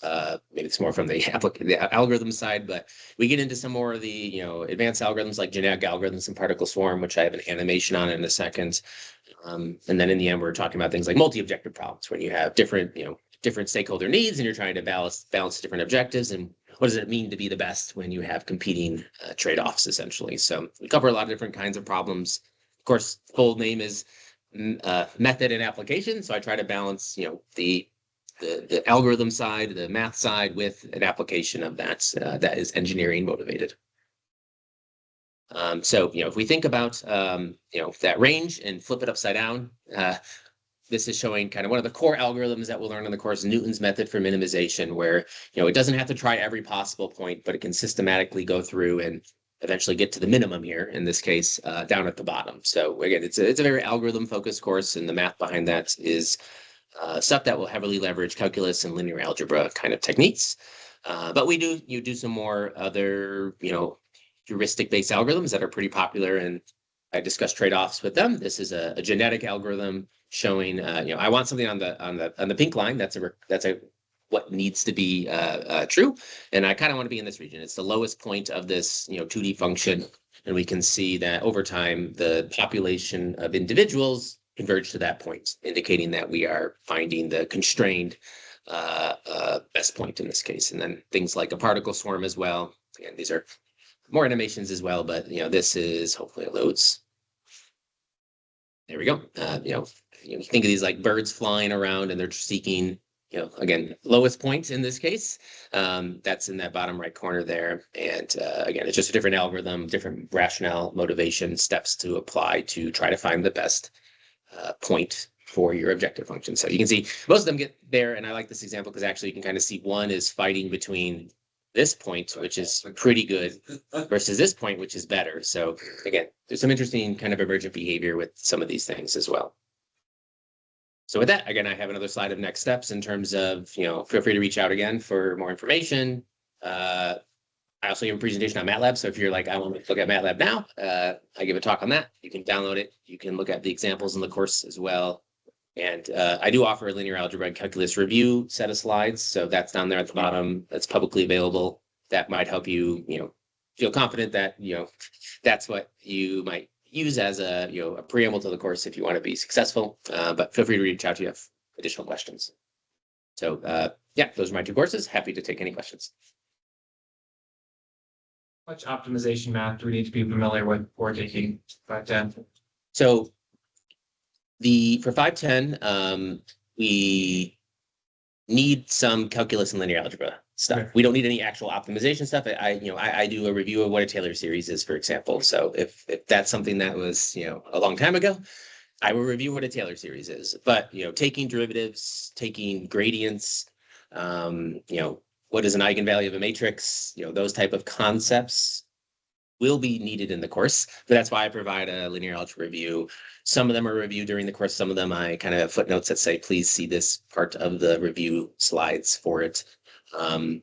maybe it's more from the algorithm side, but we get into some more of the, advanced algorithms like genetic algorithms and particle swarm, which I have an animation on in a second. And then in the end, we're talking about things like multi-objective problems when you have different stakeholder needs and you're trying to balance different objectives. And what does it mean to be the best when you have competing trade-offs, essentially? So we cover a lot of different kinds of problems. Of course, full name is method and application. So I try to balance, the algorithm side, the math side with an application of that that is engineering motivated. So, if we think about, that range and flip it upside down, this is showing kind of one of the core algorithms that we'll learn in the course, Newton's method for minimization, where, it doesn't have to try every possible point, but it can systematically go through and eventually get to the minimum here, in this case, down at the bottom. So again, it's a very algorithm focused course, and the math behind that is stuff that will heavily leverage calculus and linear algebra kind of techniques. But you do some more other, heuristic-based algorithms that are pretty popular, and I discussed trade-offs with them. This is a genetic algorithm showing, I want something on the pink line. That's what needs to be true, and I kind of want to be in this region. It's the lowest point of this 2D function, and we can see that over time the population of individuals converge to that point, indicating that we are finding the constrained best point in this case. And then things like a particle swarm as well. Again, these are more animations as well, but this is, hopefully it loads. There we go. You think of these like birds flying around and they're seeking, again, lowest point in this case. That's in that bottom right corner there. And again, it's just a different algorithm, different rationale, motivation, steps to apply to try to find the best point for your objective function. So you can see most of them get there. And I like this example because actually you can kind of see one is fighting between this point, which is pretty good, versus this point, which is better. So again, there's some interesting kind of emergent behavior with some of these things as well. So with that, again, I have another slide of next steps in terms of, feel free to reach out again for more information. I also have a presentation on MATLAB. So if you're like, I want to look at MATLAB now, I give a talk on that. You can download it. You can look at the examples in the course as well. And I do offer a linear algebra and calculus review set of slides. So that's down there at the bottom. That's publicly available. That might help you, feel confident that, that's what you might use as a preamble to the course if you want to be successful. But feel free to reach out if you have additional questions. So yeah, those are my two courses. Happy to take any questions. Much optimization math do we need to be familiar with before taking 510? So for 510, we need some calculus and linear algebra stuff. Okay. We don't need any actual optimization stuff. I do a review of what a Taylor series is, for example. So if that's something that was, a long time ago, I will review what a Taylor series is. But, taking derivatives, taking gradients, what is an eigenvalue of a matrix, those type of concepts will be needed in the course. But that's why I provide a linear algebra review. Some of them are reviewed during the course. Some of them I kind of have footnotes that say, please see this part of the review slides for it. So,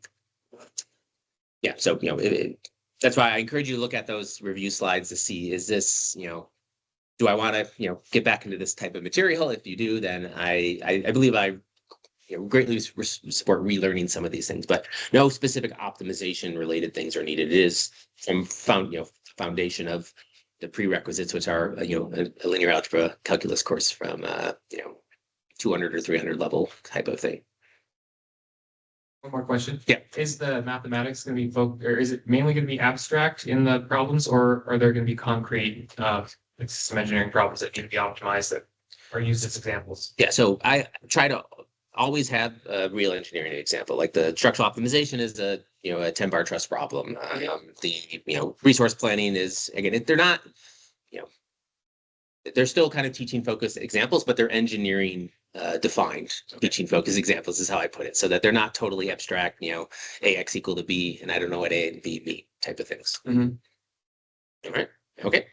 that's why I encourage you to look at those review slides to see, is this, do I want to, get back into this type of material? If you do, then I believe I greatly support relearning some of these things, but no specific optimization related things are needed. It is from foundation of the prerequisites, which are, a linear algebra calculus course from, 200 or 300 level type of thing. One more question. Yeah. Is the mathematics going to be or is it mainly going to be abstract in the problems, or are there going to be concrete system engineering problems that need to be optimized that are used as examples? Yeah, so I try to always have a real engineering example. Like the structural optimization is a 10-bar truss problem. The resource planning is, again, they're not, they're still kind of teaching focused examples, but they're engineering defined teaching focused examples is how I put it, so that they're not totally abstract, AX equal to B, and I don't know what A and B mean type of things. Mm-hmm. All right. Okay.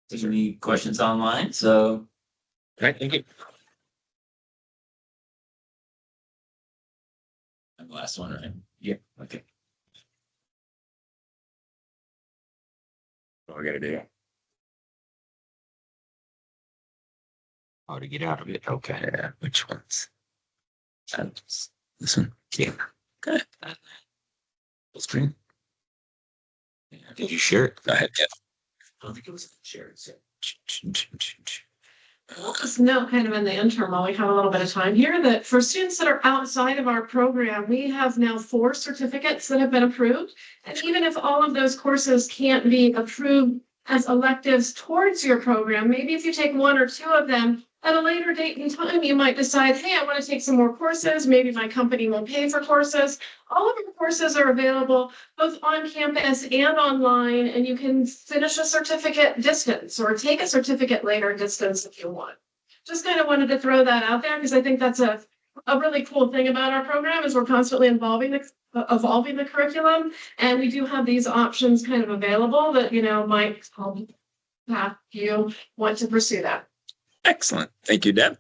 Is there any questions online? So, All right. Thank you. the last one, right? Yeah. Okay. What I gotta do? How to get out of it? Okay. Yeah. Which ones? This one. Yeah. Okay. Full screen. Yeah. Did you share it? Go ahead. Yeah. I don't think it was shared. So. I'll just note kind of in the interim while we have a little bit of time here that for students that are outside of our program, we have now 4 certificates that have been approved. And even if all of those courses can't be approved as electives towards your program, maybe if you take 1 or 2 of them at a later date in time, you might decide, hey, I want to take some more courses. Maybe my company will pay for courses. All of our courses are available both on campus and online, and you can finish a certificate distance or take a certificate later distance if you want. Just kind of wanted to throw that out there because I think that's a really cool thing about our program is we're constantly evolving the curriculum, and we do have these options kind of available that, might help you want to pursue that. Excellent. Thank you, Deb.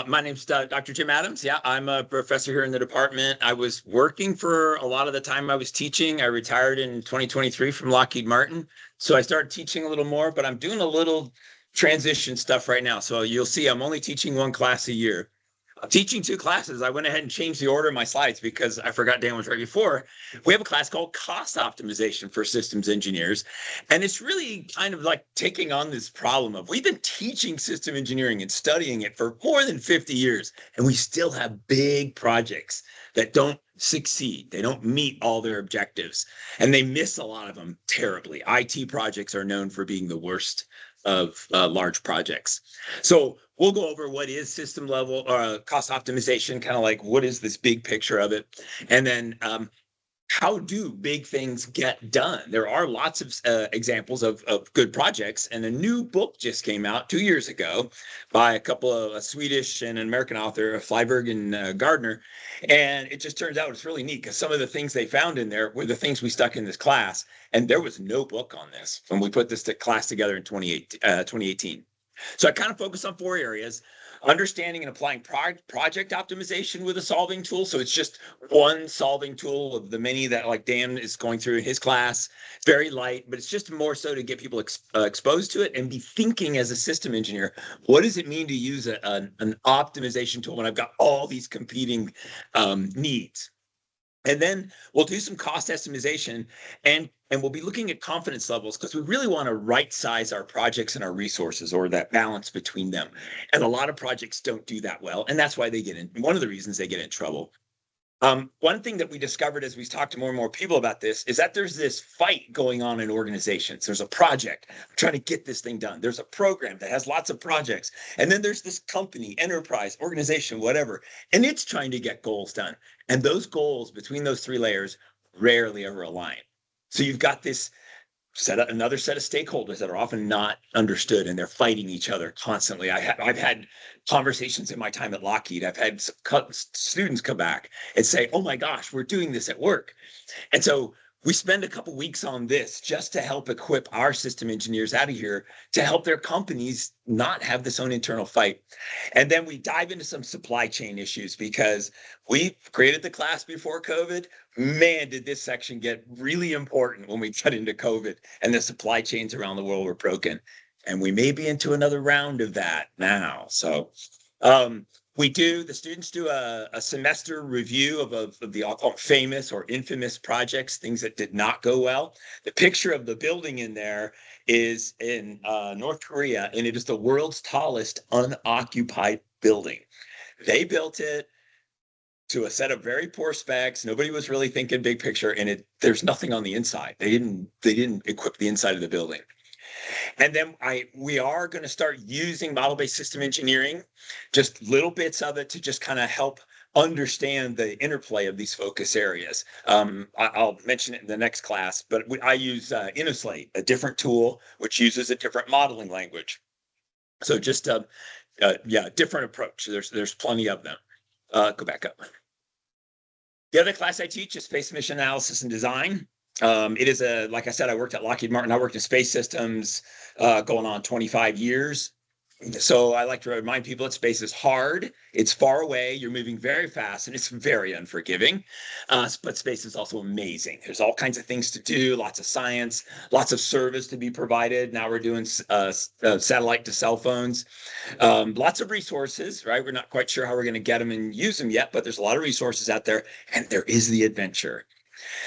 My name's Dr. Jim Adams. Yeah, I'm a professor here in the department. I was working for a lot of the time I was teaching. I retired in 2023 from Lockheed Martin. So I started teaching a little more, but I'm doing a little transition stuff right now. So you'll see I'm only teaching 1 class a year. I'm teaching 2 classes. I went ahead and changed the order of my slides because I forgot Dan was right before. We have a class called Cost Optimization for Systems Engineers. And it's really kind of like taking on this problem of we've been teaching system engineering and studying it for more than 50 years, and we still have big projects that don't succeed. They don't meet all their objectives, and they miss a lot of them terribly. IT projects are known for being the worst of large projects. So we'll go over what is system level cost optimization, kind of like what is this big picture of it, and then how do big things get done? There are lots of examples of good projects, and a new book just came out 2 years ago by a couple of a Swedish and an American author, Flyberg and Gardner, and it just turns out it's really neat because some of the things they found in there were the things we stuck in this class, and there was no book on this when we put this class together in 2018. So I kind of focus on 4 areas: understanding and applying project optimization with a solving tool. So it's just one solving tool of the many that like Dan is going through in his class. It's very light, but it's just more so to get people exposed to it and be thinking as a system engineer, what does it mean to use an optimization tool when I've got all these competing needs? And then we'll do some cost estimation, and we'll be looking at confidence levels because we really want to right size our projects and our resources, or that balance between them. And a lot of projects don't do that well. And that's why they get in. One of the reasons they get in trouble. One thing that we discovered as we talked to more and more people about this is that there's this fight going on in organizations. There's a project trying to get this thing done. There's a program that has lots of projects. And then there's this company, enterprise, organization, whatever, and it's trying to get goals done. And those goals between those three layers rarely ever align. So you've got this another set of stakeholders that are often not understood, and they're fighting each other constantly. I've had conversations in my time at Lockheed. I've had students come back and say, "Oh my gosh, we're doing this at work." And so we spend a couple weeks on this just to help equip our system engineers out of here to help their companies not have this own internal fight. And then we dive into some supply chain issues because we created the class before COVID. Man, did this section get really important when we got into COVID and the supply chains around the world were broken. And we may be into another round of that now. So the students do a semester review of the, I'll call them famous or infamous projects, things that did not go well. The picture of the building in there is in North Korea, and it is the world's tallest unoccupied building. They built it to a set of very poor specs. Nobody was really thinking big picture, and there's nothing on the inside. They didn't equip the inside of the building. And then we are going to start using model-based system engineering, just little bits of it to just kind of help understand the interplay of these focus areas. I'll mention it in the next class, but I use InnoSlate, a different tool which uses a different modeling language. So just different approach. There's plenty of them. Go back up. The other class I teach is space mission analysis and design. It is like I said, I worked at Lockheed Martin. I worked in space systems going on 25 years. So I like to remind people that space is hard. It's far away. You're moving very fast, and it's very unforgiving. But space is also amazing. There's all kinds of things to do, lots of science, lots of service to be provided. Now we're doing satellite to cell phones, lots of resources, right? We're not quite sure how we're going to get them and use them yet, but there's a lot of resources out there, and there is the adventure.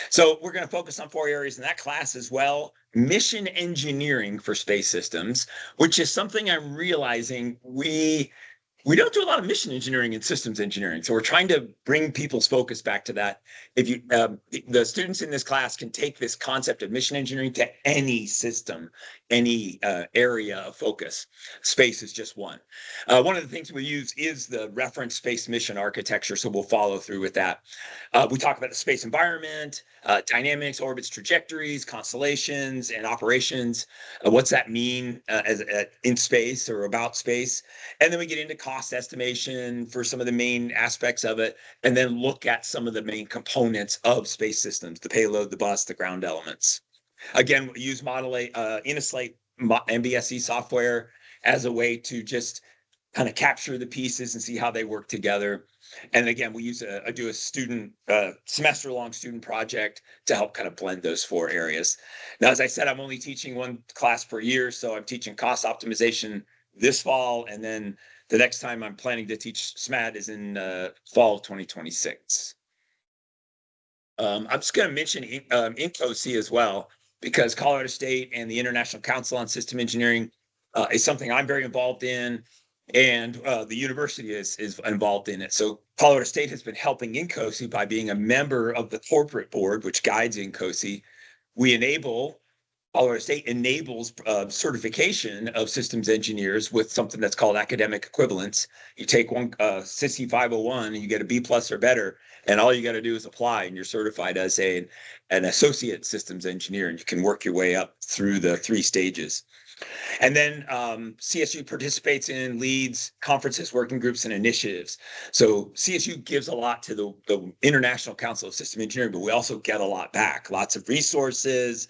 So we're going to focus on 4 areas in that class as well. Mission engineering for space systems, which is something I'm realizing we don't do a lot of mission engineering and systems engineering. So we're trying to bring people's focus back to that. If you, the students in this class can take this concept of mission engineering to any system, any area of focus. Space is just one. One of the things we use is the reference space mission architecture. So we'll follow through with that. We talk about the space environment, dynamics, orbits, trajectories, constellations, and operations. What's that mean in space or about space? And then we get into cost estimation for some of the main aspects of it, and then look at some of the main components of space systems, the payload, the bus, the ground elements. Again, we use InnoSlate MBSE software as a way to just kind of capture the pieces and see how they work together. And again, we do a student semester-long student project to help kind of blend those 4 areas. Now, as I said, I'm only teaching 1 class per year, so I'm teaching cost optimization this fall, and then the next time I'm planning to teach SMAD is in fall of 2026. I'm just going to mention INCOSE as well, because Colorado State and the International Council on System Engineering is something I'm very involved in, and the university is involved in it. So Colorado State has been helping INCOSE by being a member of the corporate board, which guides INCOSE. Colorado State enables certification of systems engineers with something that's called academic equivalence. You take one SISI 501 and you get a B+ or better, and all you got to do is apply, and you're certified as an associate systems engineer, and you can work your way up through the 3 stages. And then CSU participates in, leads conferences, working groups, and initiatives. So CSU gives a lot to the International Council of System Engineering, but we also get a lot back. Lots of resources,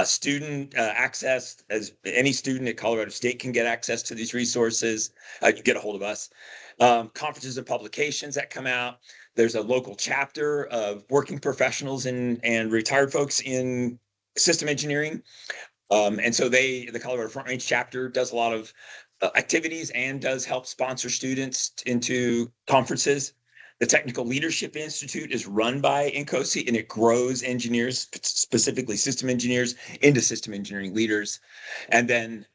student access. As any student at Colorado State can get access to these resources. You can get a hold of us. Conferences and publications that come out. There's a local chapter of working professionals and retired folks in system engineering. And so the Colorado Front Range chapter does a lot of activities and does help sponsor students into conferences. The Technical Leadership Institute is run by INCOSE, and it grows engineers, specifically system engineers, into system engineering leaders. And then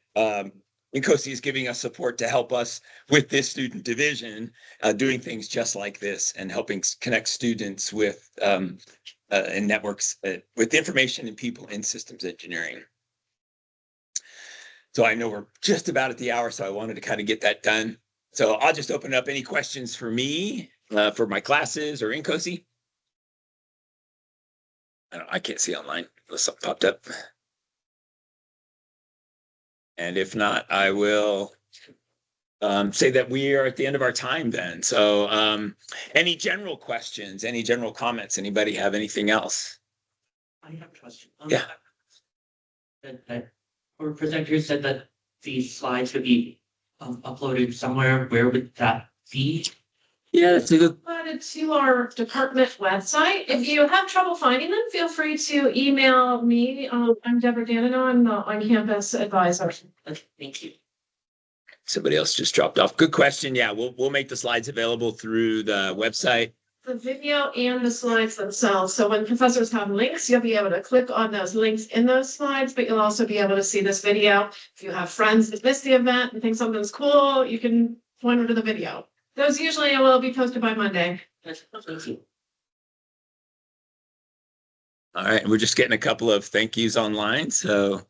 INCOSE is giving us support to help us with this student division, doing things just like this and helping connect students with and networks with information and people in systems engineering. So I know we're just about at the hour, so I wanted to kind of get that done. So I'll just open up any questions for me, for my classes or INCOSE. I can't see online unless something popped up. And if not, I will say that we are at the end of our time then. So any general questions, any general comments? Anybody have anything else? I have a question. Yeah. Our presenter said that these slides would be uploaded somewhere. Where would that be? Yeah, that's a good. Added to our department website. If you have trouble finding them, feel free to email me. I'm Deborah Danino. I'm the on-campus advisor. Okay, thank you. Somebody else just dropped off. Good question. Yeah, we'll make the slides available through the website. The video and the slides themselves. So when professors have links, you'll be able to click on those links in those slides, but you'll also be able to see this video. If you have friends that missed the event and think something's cool, you can point them to the video. Those usually will be posted by Monday. Thank you. All right, and we're just getting a couple of thank yous online. So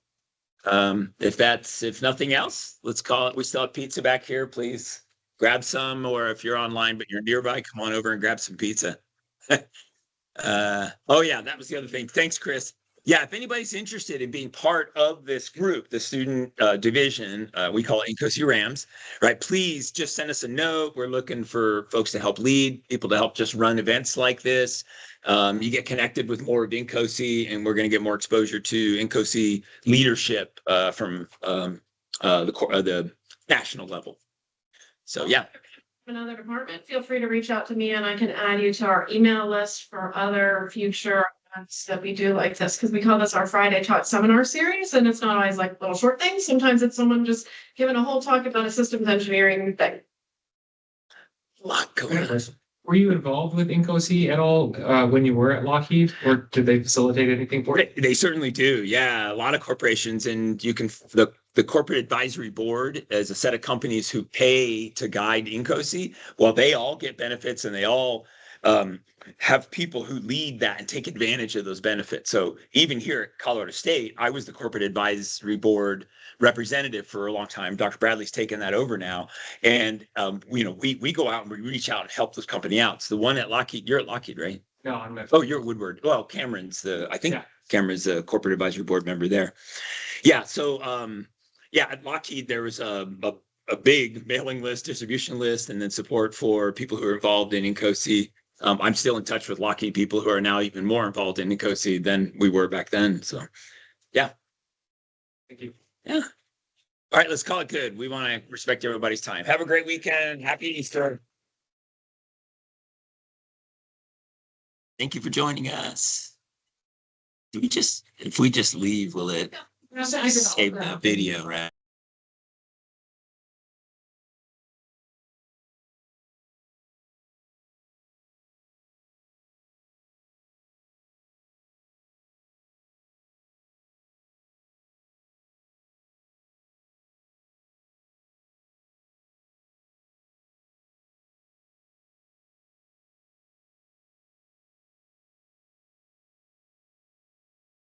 if nothing else, let's call it. We still have pizza back here. Please grab some, or if you're online but you're nearby, come on over and grab some pizza. Oh yeah, that was the other thing. Thanks, Chris. Yeah, if anybody's interested in being part of this group, the student division, we call it INCOSE RAMS, right? Please just send us a note. We're looking for folks to help lead, people to help just run events like this. You get connected with more of INCOSE, and we're going to get more exposure to INCOSE leadership from the national level. So yeah. Another department, feel free to reach out to me and I can add you to our email list for other future events that we do like this, because we call this our Friday Talk Seminar Series, and it's not always like little short things. Sometimes it's someone just giving a whole talk about a systems engineering thing. A lot going on. Were you involved with INCOSE at all when you were at Lockheed, or did they facilitate anything for you? They certainly do. Yeah, a lot of corporations, and you can the corporate advisory board is a set of companies who pay to guide INCOSE. Well, they all get benefits, and they all have people who lead that and take advantage of those benefits. So even here at Colorado State, I was the corporate advisory board representative for a long time. Dr. Bradley's taken that over now. And, we go out and we reach out and help this company out. So the one at Lockheed, you're at Lockheed, right? No, I'm not. Oh, you're at Woodward. Well, Cameron's Cameron's a corporate advisory board member there. Yeah. So, at Lockheed, there was a big mailing list, distribution list, and then support for people who are involved in INCOSE. I'm still in touch with Lockheed people who are now even more involved in INCOSE than we were back then. So, yeah. Thank you. Yeah. All right, let's call it good. We want to respect everybody's time. Have a great weekend. Happy Easter. Thank you for joining us. If we just leave, will it save the video, right?